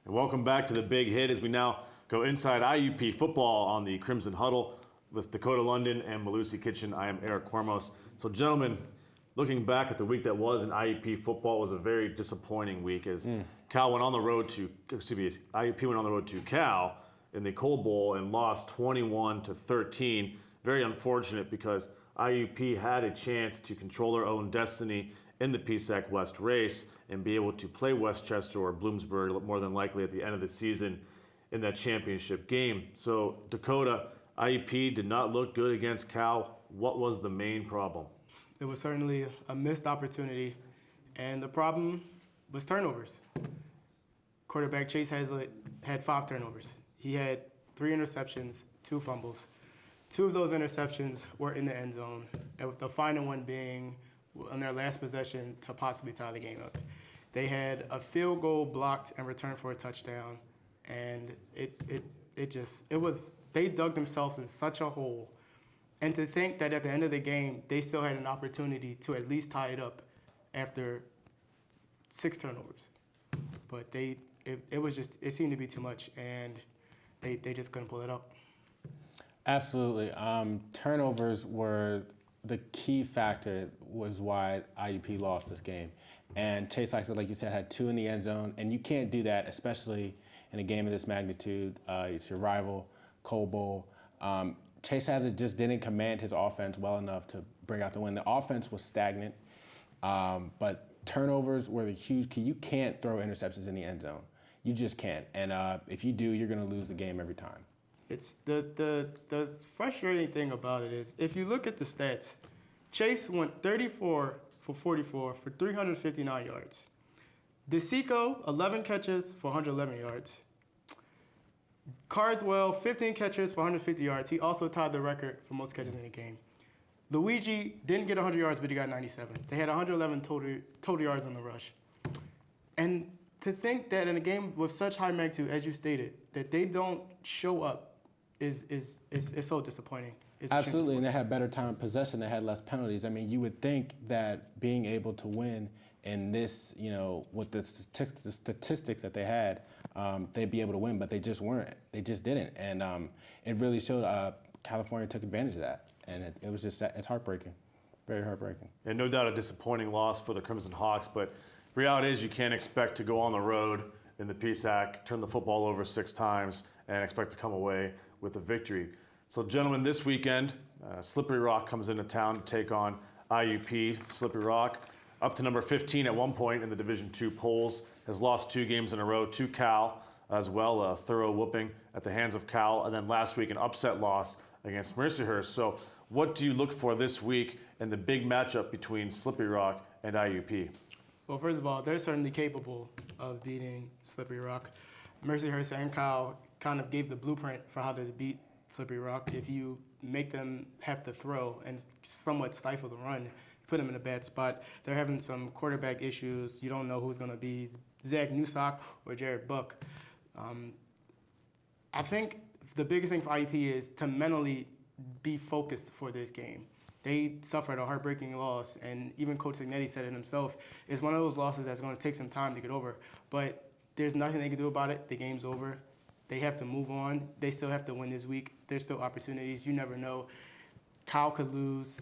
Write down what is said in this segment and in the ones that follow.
And welcome back to the Big Hit as we now go inside IUP football on the Crimson Huddle with Dakota London and Malusi Kitchen. I am Eric Cormos. So, gentlemen, looking back at the week that was in IUP football, was a very disappointing week as IUP went on the road to Cal in the Coal Bowl and lost 21-13. Very unfortunate because IUP had a chance to control their own destiny in the PSAC West race and be able to play Westchester or Bloomsburg more than likely at the end of the season in that championship game. So, Dakota, IUP did not look good against Cal. What was the main problem? It was certainly a missed opportunity, and the problem was turnovers. Quarterback Chase Hazlitt had 5 turnovers. He had 3 interceptions, 2 fumbles. 2 of those interceptions were in the end zone, and with the final one being on their last possession to possibly tie the game up. They had a field goal blocked and returned for a touchdown, and they dug themselves in such a hole. And to think that at the end of the game, they still had an opportunity to at least tie it up after 6 turnovers. But it seemed to be too much, and they just couldn't pull it up. Absolutely. Turnovers were the key factor was why IUP lost this game. And Chase Hazlitt, like you said, had 2 in the end zone, and you can't do that, especially in a game of this magnitude. It's your rival, Coal Bowl. Chase Hazlitt just didn't command his offense well enough to bring out the win. The offense was stagnant, but turnovers were the huge key. You can't throw interceptions in the end zone. You just can't. And if you do, you're going to lose the game every time. It's the frustrating thing about it is if you look at the stats, Chase went 34 for 44 for 359 yards. DeSico, 11 catches for 111 yards. Carswell, 15 catches for 150 yards. He also tied the record for most catches in a game. Luigi didn't get 100 yards, but he got 97. They had 111 total yards on the rush. And to think that in a game with such high magnitude, as you stated, that they don't show up is so disappointing. Absolutely, and they had better time of possession. They had less penalties. I mean, you would think that being able to win in this, with the statistics that they had, they'd be able to win, but they just weren't. They just didn't, and it really showed. California took advantage of that, and it was just it's heartbreaking, very heartbreaking. And no doubt a disappointing loss for the Crimson Hawks, but reality is you can't expect to go on the road in the PSAC, turn the football over 6 times, and expect to come away with a victory. So, gentlemen, this weekend, Slippery Rock comes into town to take on IUP. Slippery Rock, up to number 15 at one point in the Division II polls, has lost 2 games in a row to Cal as well, a thorough whooping at the hands of Cal, and then last week an upset loss against Mercyhurst. So, what do you look for this week in the big matchup between Slippery Rock and IUP? Well, first of all, they're certainly capable of beating Slippery Rock. Mercyhurst and Cal kind of gave the blueprint for how to beat Slippery Rock. If you make them have to throw and somewhat stifle the run, you put them in a bad spot. They're having some quarterback issues. You don't know who's going to be Zach Newsock or Jared Buck. I think the biggest thing for IUP is to mentally be focused for this game. They suffered a heartbreaking loss, and even Coach Signetti said it himself. It's one of those losses that's going to take some time to get over, but there's nothing they can do about it. The game's over. They have to move on. They still have to win this week. There's still opportunities. You never know. Cal could lose.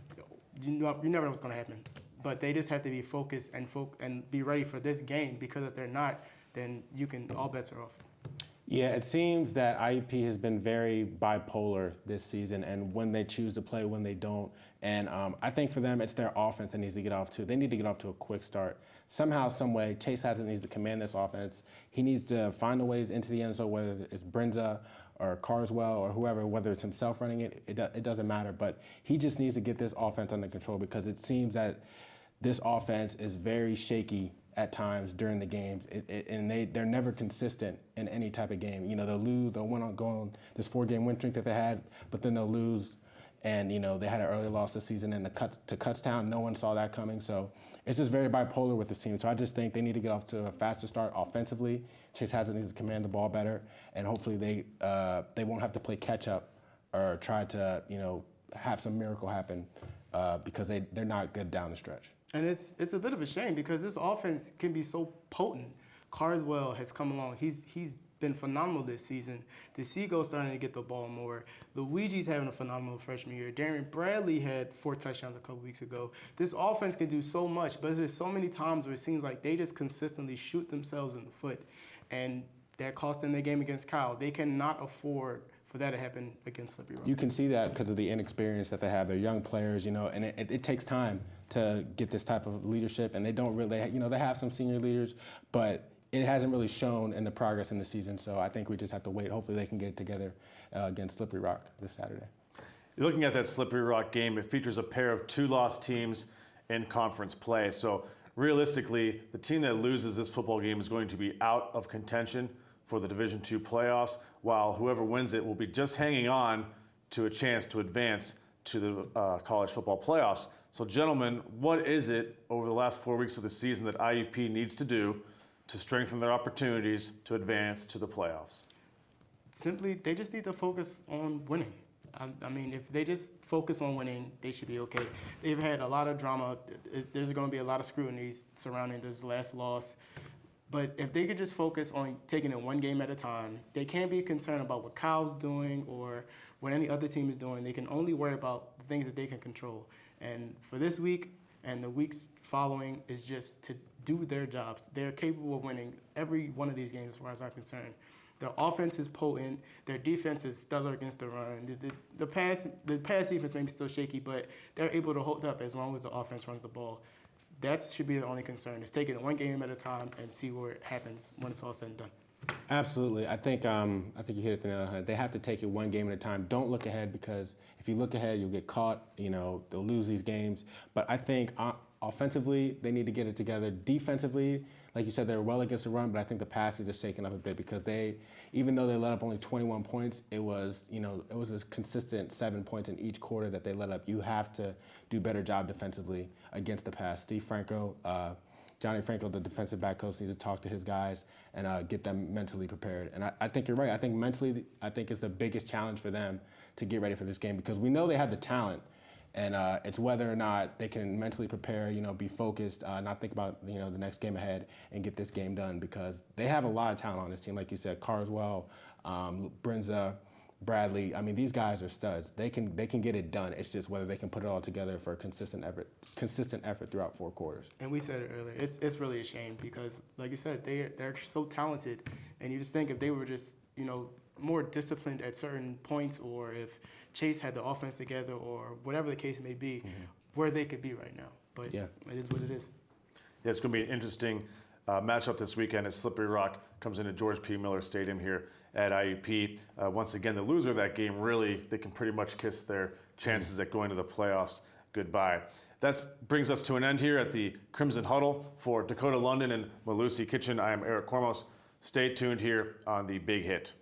You never know what's going to happen. But they just have to be focused and be ready for this game, because if they're not, then all bets are off. Yeah, it seems that IUP has been very bipolar this season, and when they choose to play, when they don't. And I think for them, it's their offense that needs to get off to. They need to get off to a quick start. Somehow, some way, Chase Hazlitt needs to command this offense. He needs to find the ways into the end zone, whether it's Brinza or Carswell or whoever, whether it's himself running it, it doesn't matter. But he just needs to get this offense under control, because it seems that this offense is very shaky at times during the games, and they're never consistent in any type of game. They'll lose, they'll go on this 4-game win streak that they had, but then they'll lose, and they had an early loss this season to Kutztown. No one saw that coming, so it's just very bipolar with this team. So I just think they need to get off to a faster start offensively. Chase Hazlitt needs to command the ball better, and hopefully they won't have to play catch up or try to have some miracle happen because they're not good down the stretch. And it's a bit of a shame, because this offense can be so potent Carswell has come along. He's been phenomenal this season. The Seagull's starting to get the ball more. Luigi's having a phenomenal freshman year. Darian Bradley had 4 touchdowns a couple weeks ago. This offense can do so much, but there's so many times where it seems like they just consistently shoot themselves in the foot, and that cost them their game against Cal. They cannot afford for that to happen against Slippery Rock. You can see that because of the inexperience that they have. They're young players, and it takes time to get this type of leadership, and they don't really, they have some senior leaders, but it hasn't really shown in the progress in the season. So I think we just have to wait. Hopefully they can get it together against Slippery Rock this Saturday. You're looking at that Slippery Rock game. It features a pair of 2-loss teams in conference play. So realistically, the team that loses this football game is going to be out of contention for the Division II playoffs, while whoever wins it will be just hanging on to a chance to advance to the college football playoffs. So gentlemen, what is it over the last 4 weeks of the season that IUP needs to do to strengthen their opportunities to advance to the playoffs? Simply, they just need to focus on winning. I mean, if they just focus on winning, they should be okay. They've had a lot of drama. There's going to be a lot of scrutiny surrounding this last loss. But if they could just focus on taking it one game at a time, they can't be concerned about what Cal's doing or what any other team is doing. They can only worry about the things that they can control. And for this week and the weeks following is just to do their jobs. They're capable of winning every one of these games as far as I'm concerned. Their offense is potent. Their defense is stellar against the run. The pass defense may be still shaky, but they're able to hold up as long as the offense runs the ball. That should be the only concern, is take it one game at a time and see where it happens when it's all said and done. Absolutely. I think you hit it the nail on the head. They have to take it one game at a time. Don't look ahead, because if you look ahead, you'll get caught. They'll lose these games. But I think offensively, they need to get it together. Defensively, like you said, they're well against the run, but I think the passing is shaken up a bit, because even though they let up only 21 points, it was a consistent 7 points in each quarter that they let up. You have to do a better job defensively against the pass. Johnny Franco, the defensive back coach, needs to talk to his guys and get them mentally prepared. And I think you're right. I think mentally, it's the biggest challenge for them to get ready for this game, because we know they have the talent. And it's whether or not they can mentally prepare, be focused, not think about, the next game ahead and get this game done, because they have a lot of talent on this team. Like you said, Carswell, Brinza, Bradley. I mean, these guys are studs. They can get it done. It's just whether they can put it all together for a consistent effort throughout 4 quarters. And we said it earlier. It's really a shame, because, like you said, they're so talented, and you just think if they were just more disciplined at certain points, or if Chase had the offense together, or whatever the case may be, where they could be right now. But yeah, it is what it is. Yeah, it's going to be an interesting matchup this weekend as Slippery Rock comes into George P. Miller Stadium here at IUP. Once again, the loser of that game, really, they can pretty much kiss their chances at going to the playoffs goodbye. That brings us to an end here at the Crimson Huddle. For Dakota London and Malusi Kitchen, I am Eric Kormos. Stay tuned here on The Big Hit.